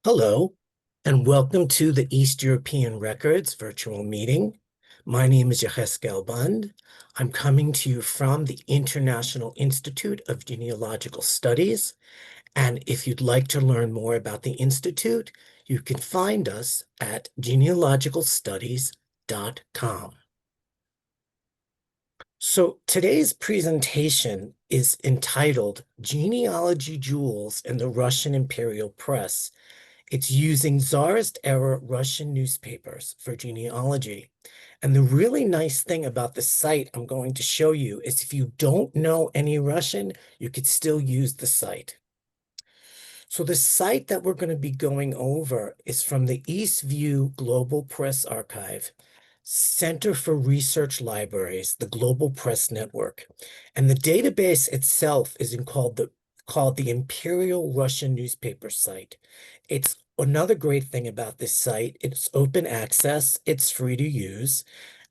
Hello, and welcome to the East European Records virtual meeting. My name is Yeheskel Bund. I'm coming to you from the International Institute of Genealogical Studies, and if you'd like to learn more about the Institute, you can find us at genealogicalstudies.com. So today's presentation is entitled Genealogy Jewels in the Russian Imperial Press. It's using Tsarist-era Russian newspapers for genealogy. And the really nice thing about the site I'm going to show you is if you don't know any Russian, you could still use the site. So the site that we're going to be going over is from the Eastview Global Press Archive, Center for Research Libraries, the Global Press Network. And the database itself is called the Imperial Russian Newspaper Site. It's another great thing about this site. It's open access, it's free to use,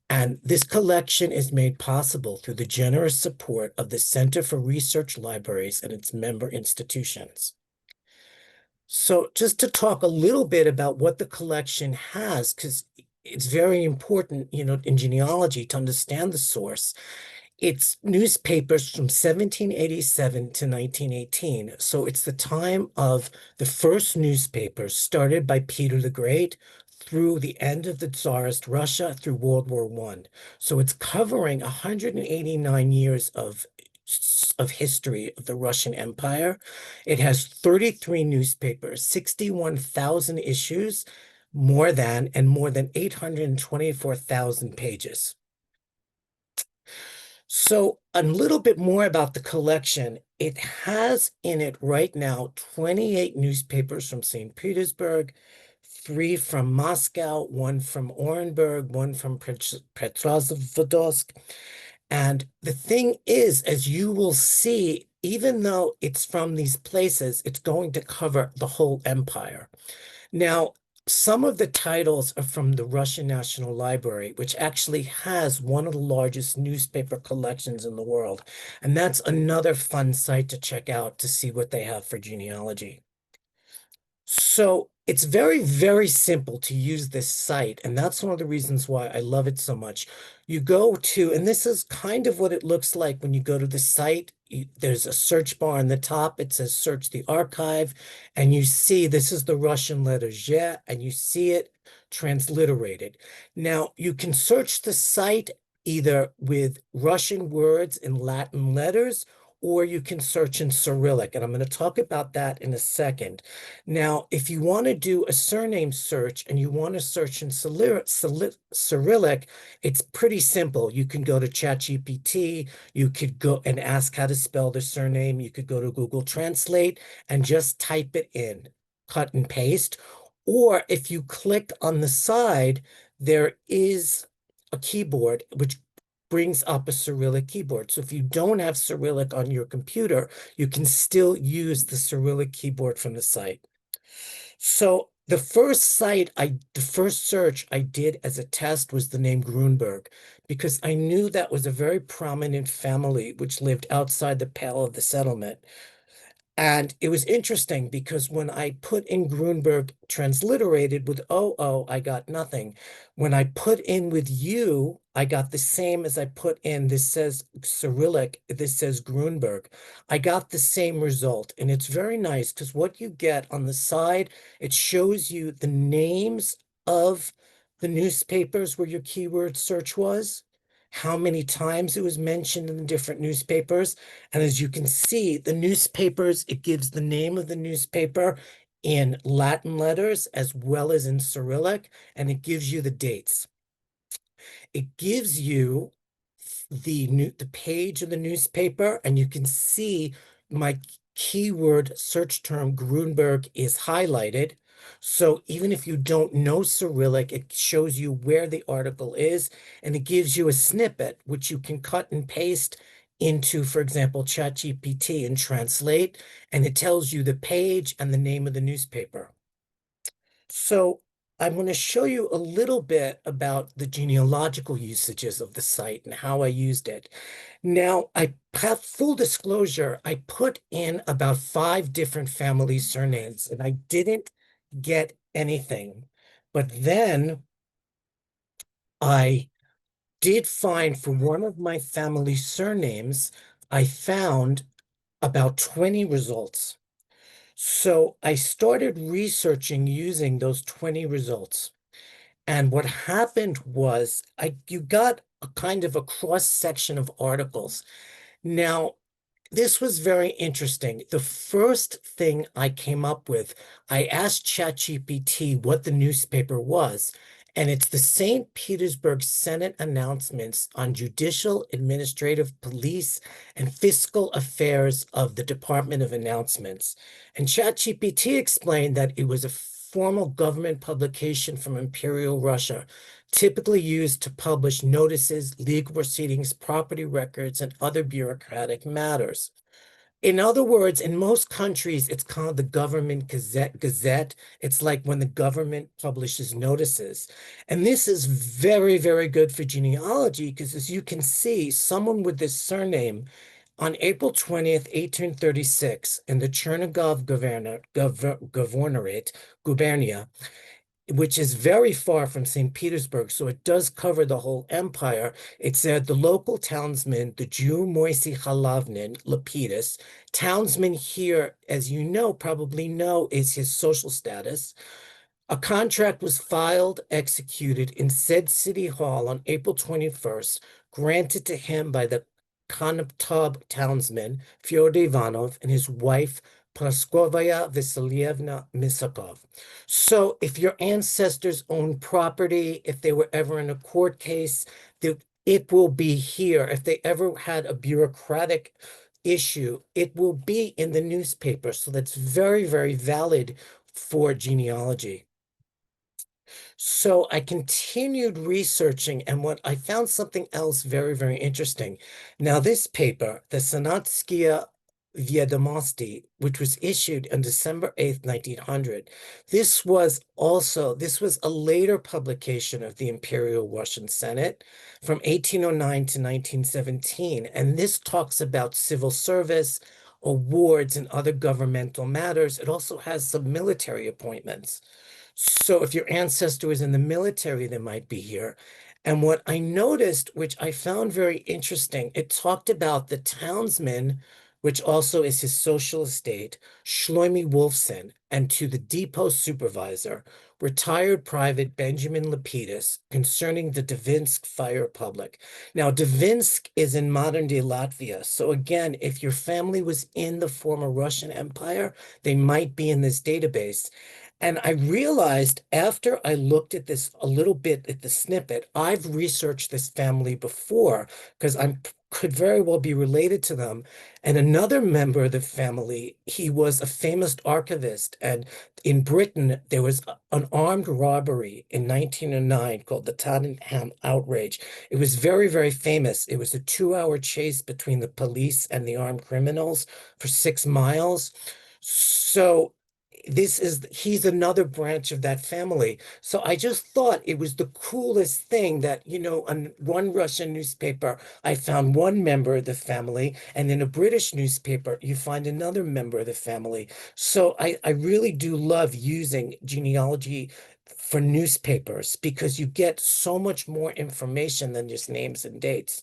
and this collection is made possible through the generous support of the Center for Research Libraries and its member institutions. So just to talk a little bit about what the collection has, because it's very important, in genealogy to understand the source. It's newspapers from 1787 to 1918. So it's the time of the first newspapers started by Peter the Great through the end of the Tsarist Russia through World War I. So it's covering 189 years of history of the Russian Empire. It has 33 newspapers, 61,000 issues, more than 824,000 pages. So a little bit more about the collection. It has in it right now 28 newspapers from St. Petersburg, 3 from Moscow, 1 from Orenburg, 1 from Petrozavodsk. And the thing is, as you will see, even though it's from these places, it's going to cover the whole empire. Now, some of the titles are from the Russian National Library, which actually has one of the largest newspaper collections in the world. And that's another fun site to check out to see what they have for genealogy. So it's very, very simple to use this site, and that's one of the reasons why I love it so much. You go to, and this is kind of what it looks like when you go to the site. There's a search bar on the top. It says search the archive, and you see this is the Russian letter Z, and you see it transliterated. Now, you can search the site either with Russian words and Latin letters, or you can search in Cyrillic, and I'm going to talk about that in a second. Now, if you want to do a surname search and you want to search in Cyrillic, it's pretty simple. You can go to ChatGPT, you could go and ask how to spell the surname, you could go to Google Translate and just type it in, cut and paste. Or if you click on the side, there is a keyboard which brings up a Cyrillic keyboard. So if you don't have Cyrillic on your computer, you can still use the Cyrillic keyboard from the site. So the first search I did as a test was the name Grunberg, because I knew that was a very prominent family which lived outside the pale of the settlement. And it was interesting because when I put in Grunberg transliterated with OO, I got nothing. When I put in with U, I got the same as I put in. This says Cyrillic, this says Grunberg. I got the same result. And it's very nice because what you get on the side, it shows you the names of the newspapers where your keyword search was, how many times it was mentioned in the different newspapers. And as you can see, the newspapers, it gives the name of the newspaper in Latin letters as well as in Cyrillic, and it gives you the dates. It gives you the page of the newspaper, and you can see my keyword search term Grunberg is highlighted. So even if you don't know Cyrillic, it shows you where the article is, and it gives you a snippet, which you can cut and paste into, for example, ChatGPT and translate, and it tells you the page and the name of the newspaper. So I'm going to show you a little bit about the genealogical usages of the site and how I used it. Now, I have full disclosure, I put in about 5 different family surnames, and I didn't get anything. But then I did find for one of my family surnames, I found about 20 results. So I started researching using those 20 results. And what happened was you got a kind of a cross section of articles. Now, this was very interesting. The first thing I came up with, I asked ChatGPT what the newspaper was, and it's the St. Petersburg Senate announcements on judicial, administrative, police, and fiscal affairs of the Department of Announcements. And ChatGPT explained that it was a formal government publication from Imperial Russia, typically used to publish notices, legal proceedings, property records, and other bureaucratic matters. In other words, in most countries, it's called the government gazette. It's like when the government publishes notices. And this is very, very good for genealogy because as you can see, someone with this surname on April 20th, 1836, in the Chernigov Governorate, gubernia, which is very far from St. Petersburg, so it does cover the whole empire. It said the local townsman, the Jew Moisey Halavnin Lapidus, townsman here, as you know, probably know, is his social status. A contract was filed, executed in said city hall on April 21st, granted to him by the Konoptob townsman, Fyodor Ivanov, and his wife, Praskovaya Vasilyevna Misakov. So if your ancestors owned property, if they were ever in a court case, it will be here. If they ever had a bureaucratic issue, it will be in the newspaper. So that's very, very valid for genealogy. So I continued researching, and what I found something else very, very interesting. Now, this paper, the Sanatskia Viedomosti, which was issued on December 8th, 1900, this was a later publication of the Imperial Russian Senate from 1809 to 1917. And this talks about civil service, awards, and other governmental matters. It also has some military appointments. So if your ancestor was in the military, they might be here. And what I noticed, which I found very interesting, it talked about the townsman, which also is his social estate, Shlomi Wolfson, and to the depot supervisor, retired private Benjamin Lapidus, concerning the Dvinsk Fire Public. Now, Dvinsk is in modern-day Latvia. So again, if your family was in the former Russian Empire, they might be in this database. And I realized after I looked at this a little bit at the snippet, I've researched this family before because I could very well be related to them. And another member of the family, he was a famous archivist. And in Britain, there was an armed robbery in 1909 called the Tottenham Outrage. It was very, very famous. It was a 2-hour chase between the police and the armed criminals for 6 miles. So he's another branch of that family. So I just thought it was the coolest thing that, on one Russian newspaper, I found one member of the family, and in a British newspaper, you find another member of the family. So I really do love using genealogy for newspapers because you get so much more information than just names and dates.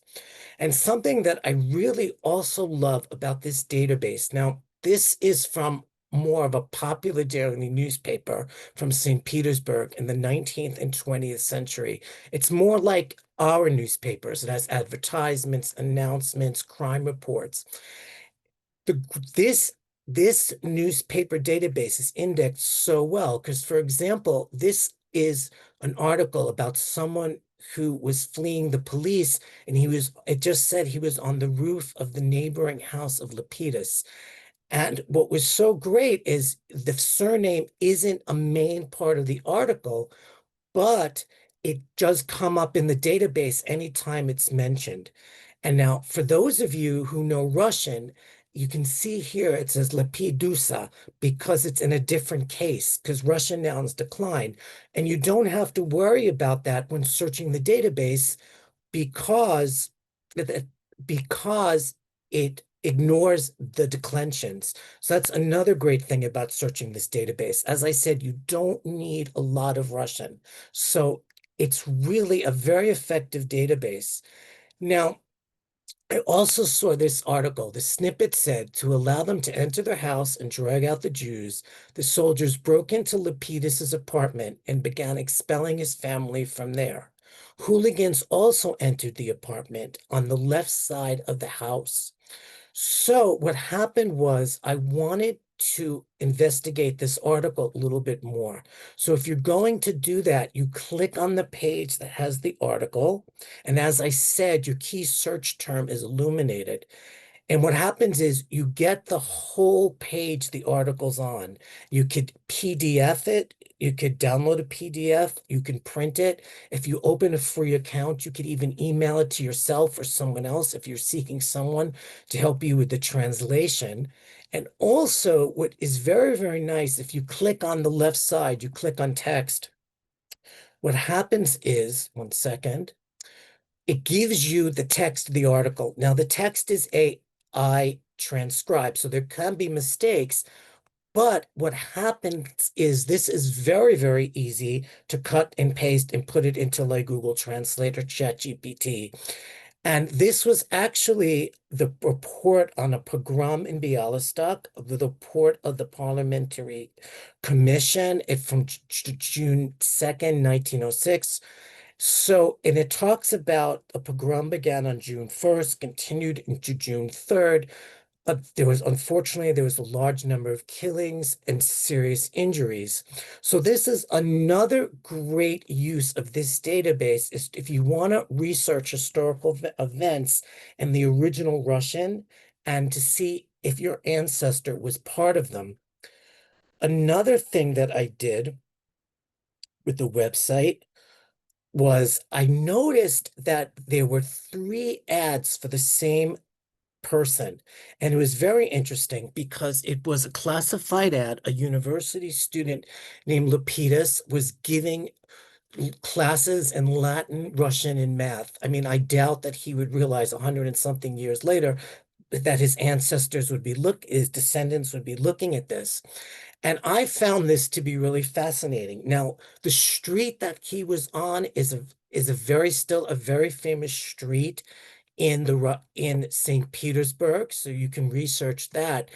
And something that I really also love about this database. Now, this is from more of a popular daily newspaper from St. Petersburg in the 19th and 20th century. It's more like our newspapers. It has advertisements, announcements, crime reports. The, this newspaper database is indexed so well because, for example, this is an article about someone who was fleeing the police, and it just said he was on the roof of the neighboring house of Lapidus. And what was so great is the surname isn't a main part of the article, but it does come up in the database anytime it's mentioned. And now, for those of you who know Russian, you can see here it says Lapidusa because it's in a different case, because Russian nouns decline. And you don't have to worry about that when searching the database because because it ignores the declensions. So that's another great thing about searching this database. As I said, you don't need a lot of Russian. So it's really a very effective database. Now, I also saw this article. The snippet said to allow them to enter their house and drag out the Jews, the soldiers broke into Lepidus's apartment and began expelling his family from there. Hooligans also entered the apartment on the left side of the house. So what happened was I wanted to investigate this article a little bit more. So if you're going to do that, you click on the page that has the article. And as I said, your key search term is illuminated. And what happens is you get the whole page the article's on. You could PDF it, you could download a PDF, you can print it. If you open a free account, you could even email it to yourself or someone else if you're seeking someone to help you with the translation. And also, what is very, very nice, if you click on the left side, you click on text, what happens is, one second, it gives you the text of the article. Now, the text is AI transcribed, so there can be mistakes. But what happens is this is very, very easy to cut and paste and put it into like Google Translate or ChatGPT. And this was actually the report on a pogrom in Bialystok, the report of the Parliamentary Commission from June 2nd, 1906. So, and it talks about a pogrom began on June 1st, continued into June 3rd. But unfortunately, there was a large number of killings and serious injuries. So this is another great use of this database is if you want to research historical events in the original Russian and to see if your ancestor was part of them. Another thing that I did with the website was I noticed that there were 3 ads for the same person. And it was very interesting because it was a classified ad. A university student named Lapidus was giving classes in Latin, Russian, and math. I mean, I doubt that he would realize 100 and something years later that his ancestors would be his descendants would be looking at this. And I found this to be really fascinating. Now, the street that he was on is a still a very famous street in St. Petersburg, so you can research that.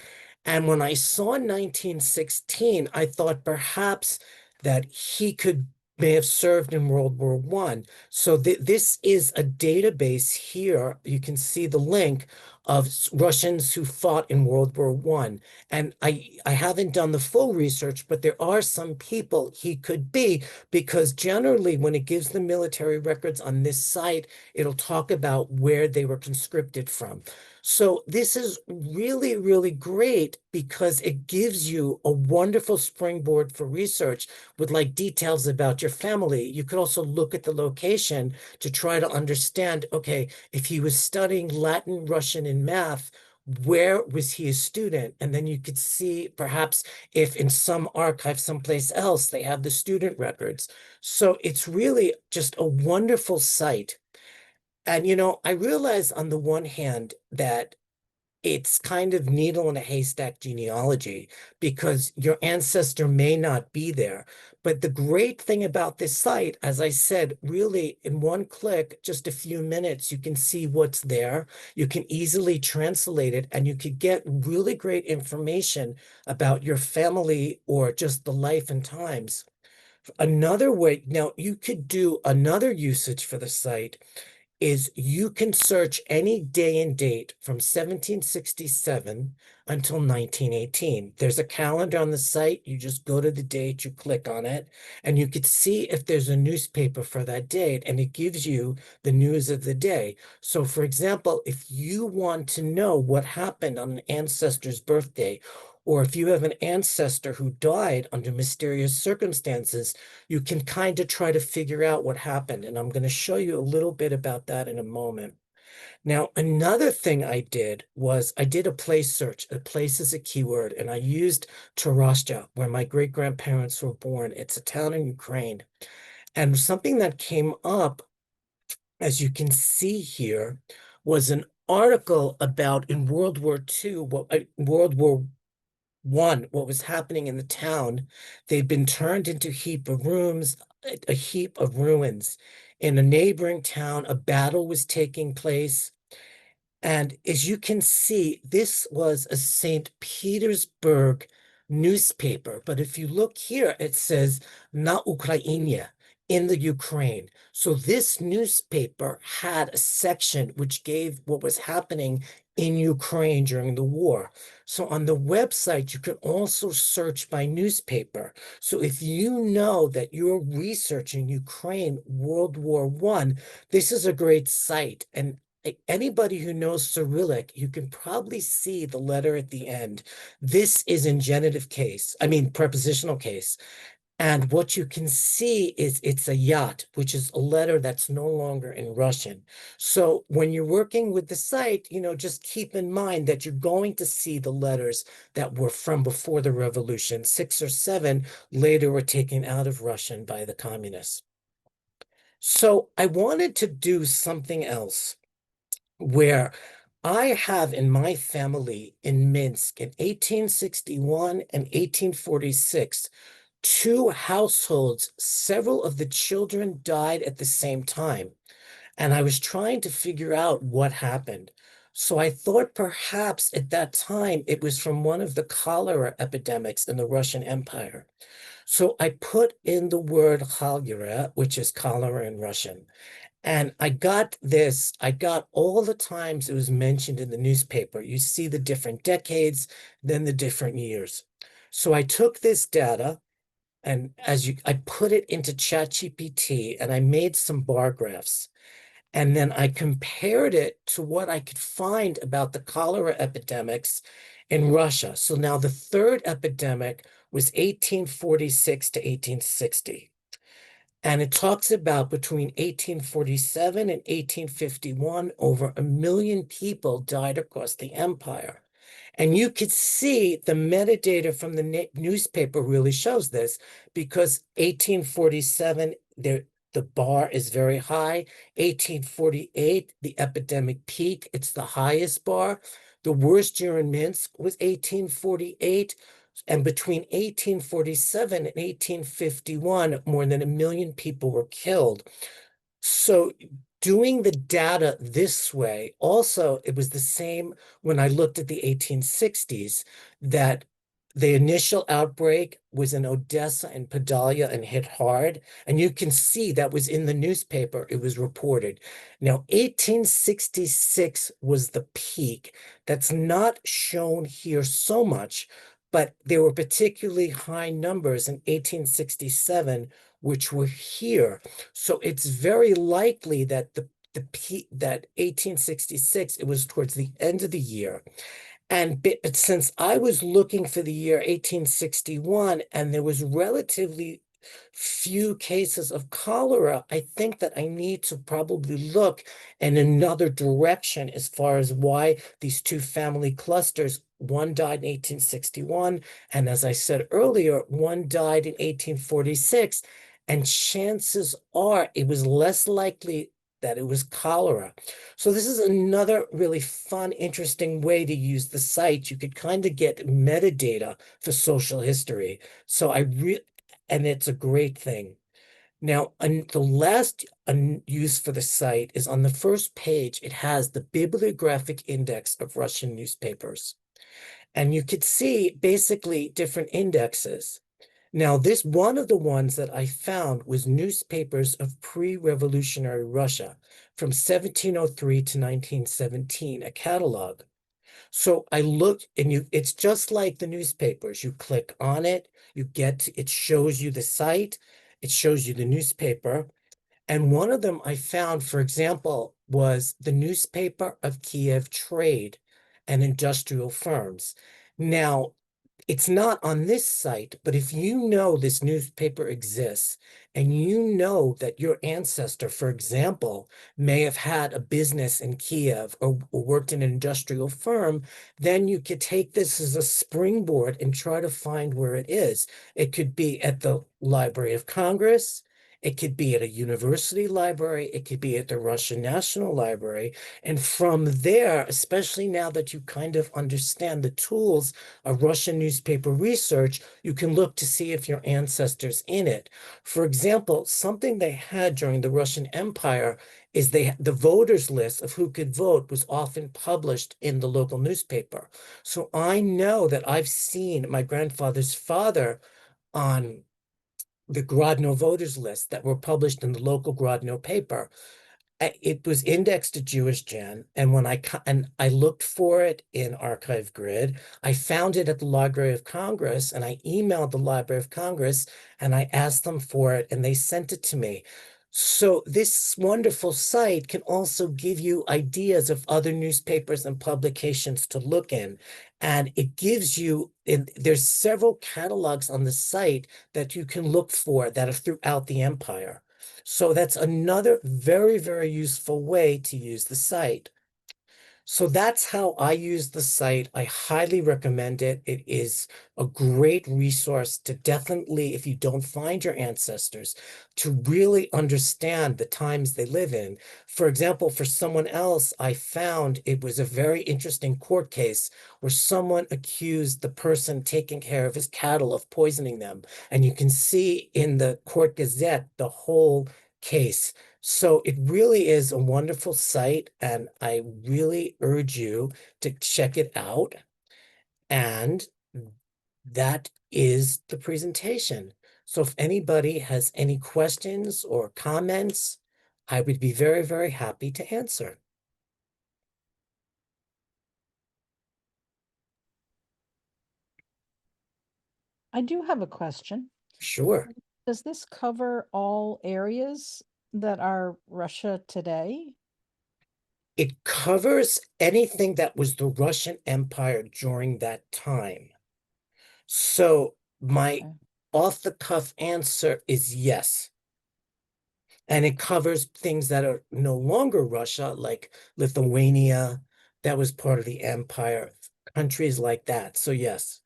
And when I saw 1916, I thought perhaps that he could may have served in World War One. So this is a database here. You can see the link of Russians who fought in World War One. And I haven't done the full research, but there are some people he could be because generally when it gives the military records on this site, it'll talk about where they were conscripted from. So this is really, really great because it gives you a wonderful springboard for research with like details about your family. You could also look at the location to try to understand, okay, if he was studying Latin, Russian, and math, where was he a student? And then you could see perhaps if in some archive someplace else they have the student records. So it's really just a wonderful site. And I realize on the one hand that it's kind of needle in a haystack genealogy because your ancestor may not be there. But the great thing about this site, as I said, really in one click, just a few minutes, you can see what's there. You can easily translate it and you could get really great information about your family or just the life and times. Another way, now you could do another usage for the site is you can search any day and date from 1767 until 1918. There's a calendar on the site. You just go to the date, you click on it, and you could see if there's a newspaper for that date, and it gives you the news of the day. So, for example, if you want to know what happened on an ancestor's birthday, or if you have an ancestor who died under mysterious circumstances, you can kind of try to figure out what happened. And I'm going to show you a little bit about that in a moment. Now, another thing I did was I did a place search. A place is a keyword, and I used Tarasha, where my great-grandparents were born. It's a town in Ukraine. And something that came up, as you can see here, was an article about in World War II, World War One, what was happening in the town. They'd been turned into heap of rooms, a heap of ruins. In a neighboring town, a battle was taking place. And as you can see, this was a St. Petersburg newspaper. But if you look here, it says Na Ukrainia, in the Ukraine. So this newspaper had a section which gave what was happening in Ukraine during the war. So on the website, you can also search by newspaper. So if you know that you're researching Ukraine World War One, this is a great site. And anybody who knows Cyrillic, you can probably see the letter at the end. This is in genitive case, I mean prepositional case. And what you can see is it's a yacht, which is a letter that's no longer in Russian. So when you're working with the site, just keep in mind that you're going to see the letters that were from before the revolution. 6 or 7 later were taken out of Russian by the communists. So I wanted to do something else where I have in my family in Minsk in 1861 and 1846, two households, several of the children died at the same time. And I was trying to figure out what happened. So I thought perhaps at that time it was from one of the cholera epidemics in the Russian Empire. So I put in the word cholera, which is cholera in Russian. And I got this, I got all the times it was mentioned in the newspaper. You see the different decades, then the different years. So I took this data and I put it into ChatGPT and I made some bar graphs. And then I compared it to what I could find about the cholera epidemics in Russia. So now the third epidemic was 1846 to 1860. And it talks about between 1847 and 1851, over 1 million people died across the empire. And you could see the metadata from the newspaper really shows this, because 1847, the bar is very high. 1848, the epidemic peak, it's the highest bar. The worst year in Minsk was 1848. And between 1847 and 1851, more than 1 million people were killed. So doing the data this way, also, it was the same when I looked at the 1860s, that the initial outbreak was in Odessa and Podalia and hit hard. And you can see that was in the newspaper, it was reported. Now, 1866 was the peak. That's not shown here so much, but there were particularly high numbers in 1867, which were here. So it's very likely that the peak, that 1866, it was towards the end of the year. But since I was looking for the year 1861 and there was relatively few cases of cholera, I think that I need to probably look in another direction as far as why these two family clusters, one died in 1861, and as I said earlier, one died in 1846, and chances are it was less likely that it was cholera. So this is another really fun, interesting way to use the site. You could kind of get metadata for social history. So and it's a great thing. Now, the last use for the site is on the first page. It has the bibliographic index of Russian newspapers. And you could see basically different indexes. Now, this one of the ones that I found was newspapers of pre-revolutionary Russia from 1703 to 1917, a catalog. So I looked, and it's just like the newspapers. You click on it, it shows you the site, it shows you the newspaper. And one of them I found, for example, was the newspaper of Kiev Trade and Industrial Firms. Now, it's not on this site, but if you know this newspaper exists and you know that your ancestor, for example, may have had a business in Kiev or worked in an industrial firm, then you could take this as a springboard and try to find where it is. It could be at the Library of Congress. It could be at a university library. It could be at the Russian National Library. And from there, especially now that you kind of understand the tools of Russian newspaper research, you can look to see if your ancestors in it. For example, something they had during the Russian Empire is the voters list of who could vote was often published in the local newspaper. So I know that I've seen my grandfather's father on the Grodno voters list that were published in the local Grodno paper. It was indexed to Jewish Gen, and when I looked for it in Archive Grid, I found it at the Library of Congress, and I emailed the Library of Congress and I asked them for it, and they sent it to me. So this wonderful site can also give you ideas of other newspapers and publications to look in. And it gives you, and there's several catalogs on the site that you can look for that are throughout the empire. So that's another very, very useful way to use the site. So that's how I use the site. I highly recommend it. It is a great resource to definitely, if you don't find your ancestors, to really understand the times they live in. For example, for someone else, I found it was a very interesting court case where someone accused the person taking care of his cattle of poisoning them. And you can see in the court gazette the whole case. So it really is a wonderful site, and I really urge you to check it out. And that is the presentation. So if anybody has any questions or comments, I would be very, very happy to answer. I do have a question. Sure. Does this cover all areas that are Russia today? It covers anything that was the Russian Empire during that time. So my Okay. off-the-cuff answer is yes. And it covers things that are no longer Russia, like Lithuania, that was part of the empire, countries like that. So yes.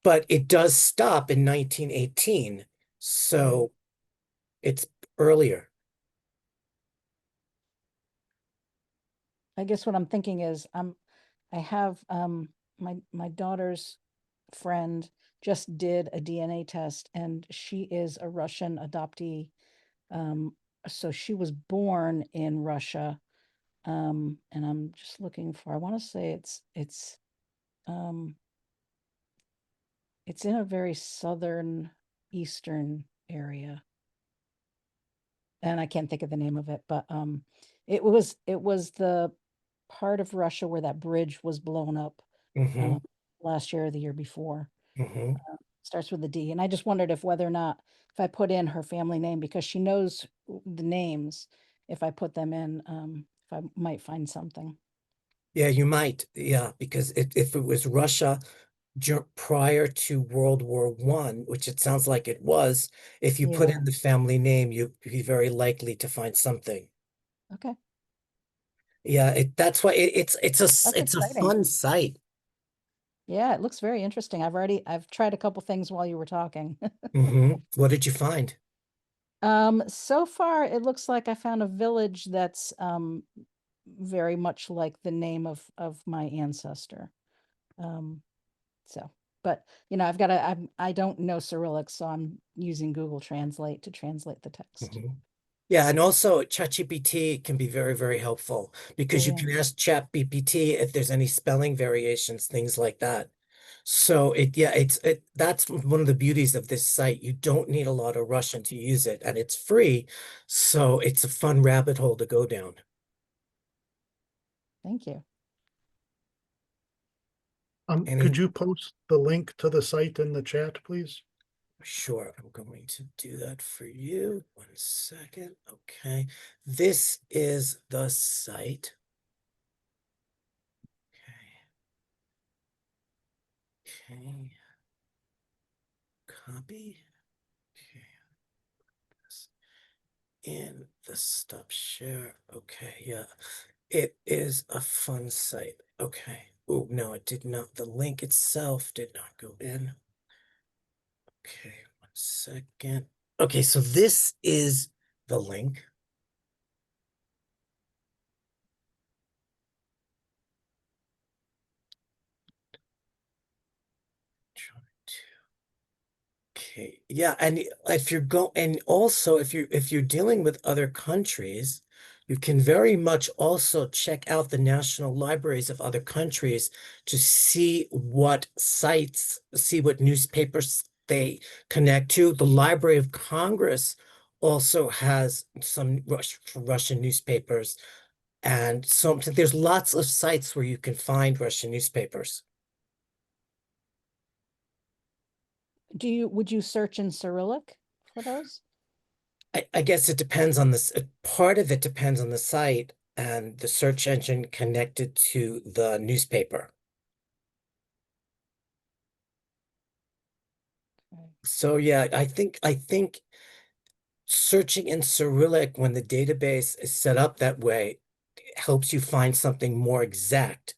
But it does stop in 1918. Right. So it's earlier. I guess what I'm thinking is I have my daughter's friend just did a DNA test and she is a Russian adoptee. Um, so she was born in Russia. And I'm just looking for, I want to say um it's in a very southern eastern area. And I can't think of the name of it, but it was the part of Russia where that bridge was blown up Hmm. um, last year or the year before. Hmm. Starts with a D, and I just wondered if whether or not if I put in her family name because she knows the names, if I put them in, if I might find something. Yeah, you might. Yeah, because if it was Russia prior to World War One, which it sounds like it was, if you put Yeah. in the family name, you'd be very likely to find something. Okay. Yeah, that's why That's it's a exciting. fun site. Yeah, it looks very interesting. I've tried a couple things while you were talking. What did you find? So far it looks like I found a village that's very much like the name of my ancestor. Um, so, but I've got I don't know Cyrillic, so I'm using Google Translate to translate the text. Mhm. Yeah, and also ChatGPT can be very, very helpful because you Yeah, can ask ChatGPT if there's any spelling variations, things like that. So yeah, that's one of the beauties of this site. You don't need a lot of Russian to use it, and it's free, so it's a fun rabbit hole to go down. thank you. Could Any, you post the link to the site in the chat, please? sure, I'm going to do that for you. 1 second. Okay. This is the site. Okay. Okay. Copy. Okay. This in the stop share. Okay, yeah. It is a fun site. Okay. Oh, no, it did not. The link itself did not go in. Okay, 1 second. Okay, so this is the link. Okay, yeah, and if you're and also if you're dealing with other countries, you can very much also check out the national libraries of other countries to see what sites, see what newspapers they connect to. The Library of Congress also has some Russian newspapers, and so there's lots of sites where you can find Russian newspapers. Would you search in Cyrillic for those? I guess it depends on this. Part of it depends on the site and the search engine connected to the newspaper. Okay. So yeah, I think searching in Cyrillic when the database is set up that way helps you find something more exact,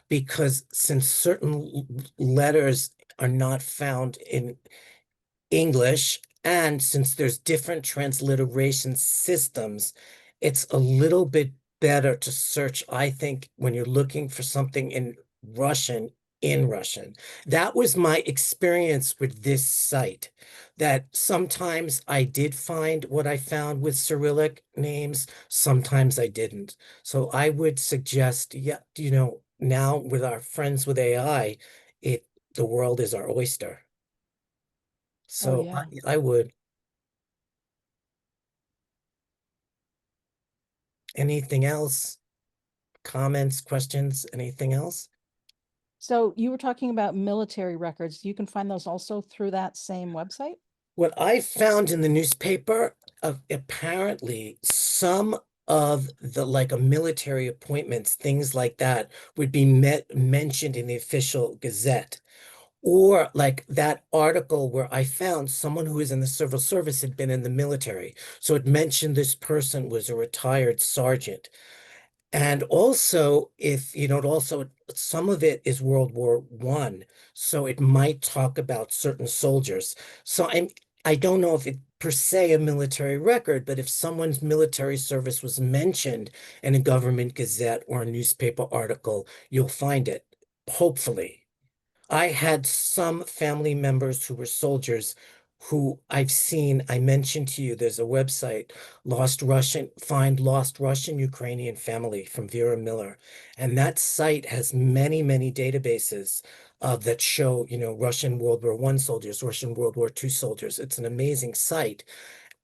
because since certain letters are not found in English, and since there's different transliteration systems, it's a little bit better to search, I think, when you're looking for something Russian, in Russian. That was my experience with this site, that sometimes I did find what I found with Cyrillic names, sometimes I didn't. So I would suggest, yeah, now with our friends with AI, the world is our oyster. Oh, So yeah. I would. Anything else? Comments, questions, anything else? So you were talking about military records. You can find those also through that same website? What I found in the newspaper, apparently some of the like a military appointments, things like that, would be mentioned in the official gazette. Or like that article where I found someone who was in the civil service had been in the military. So it mentioned this person was a retired sergeant. And also, if you know, also some of it is World War One, so it might talk about certain soldiers. So I don't know if it per se a military record, but if someone's military service was mentioned in a government gazette or a newspaper article, you'll find it, hopefully. I had some family members who were soldiers who I've seen. I mentioned to you, there's a website, Find Lost Russian Ukrainian Family from Vera Miller. And that site has many, many databases that show, Russian World War One soldiers, Russian World War Two soldiers. It's an amazing site.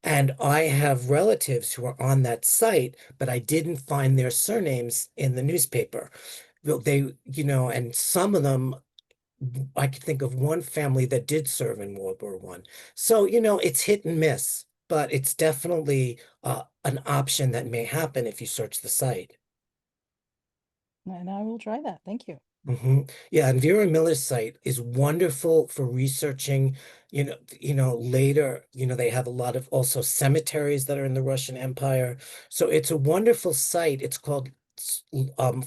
And I have relatives who are on that site, but I didn't find their surnames in the newspaper. Well, and some of them I could think of one family that did serve in World War One. So, it's hit and miss, but it's definitely an option that may happen if you search the site. And I will try that. Thank you. Yeah, and Vera Miller's site is wonderful for researching, later, they have a lot of also cemeteries that are in the Russian Empire. So it's a wonderful site. It's called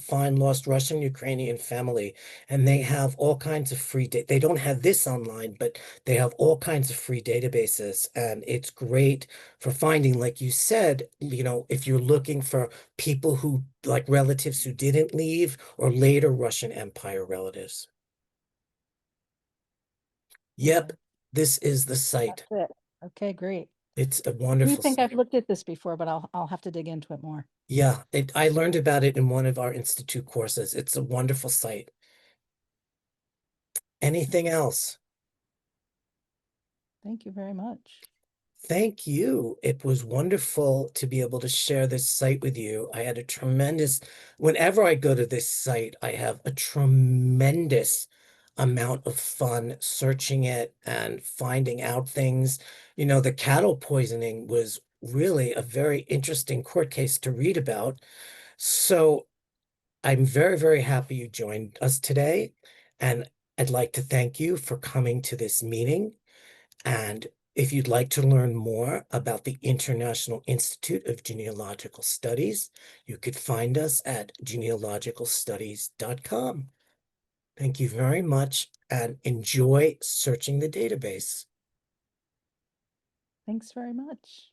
Find Lost Russian Ukrainian Family, and they have all kinds of free data. They don't have this online, but they have all kinds of free databases, and it's great for finding, like you said, if you're looking for people who like relatives who didn't leave or later Russian Empire relatives. Yeah, Yep, this is the site. that's it. Okay, great. It's a I do wonderful think I've site. looked at this before, but I'll have to dig into it more. Yeah, I learned about it in one of our institute courses. It's a wonderful site. Anything else? Thank you very much. Thank you. It was wonderful to be able to share this site with you. I had a tremendous, whenever I go to this site, I have a tremendous amount of fun searching it and finding out things. The cattle poisoning was really a very interesting court case to read about. So I'm very, very happy you joined us today. And I'd like to thank you for coming to this meeting. And if you'd like to learn more about the International Institute of Genealogical Studies, you could find us at genealogicalstudies.com. Thank you very much and enjoy searching the database. Thanks very much.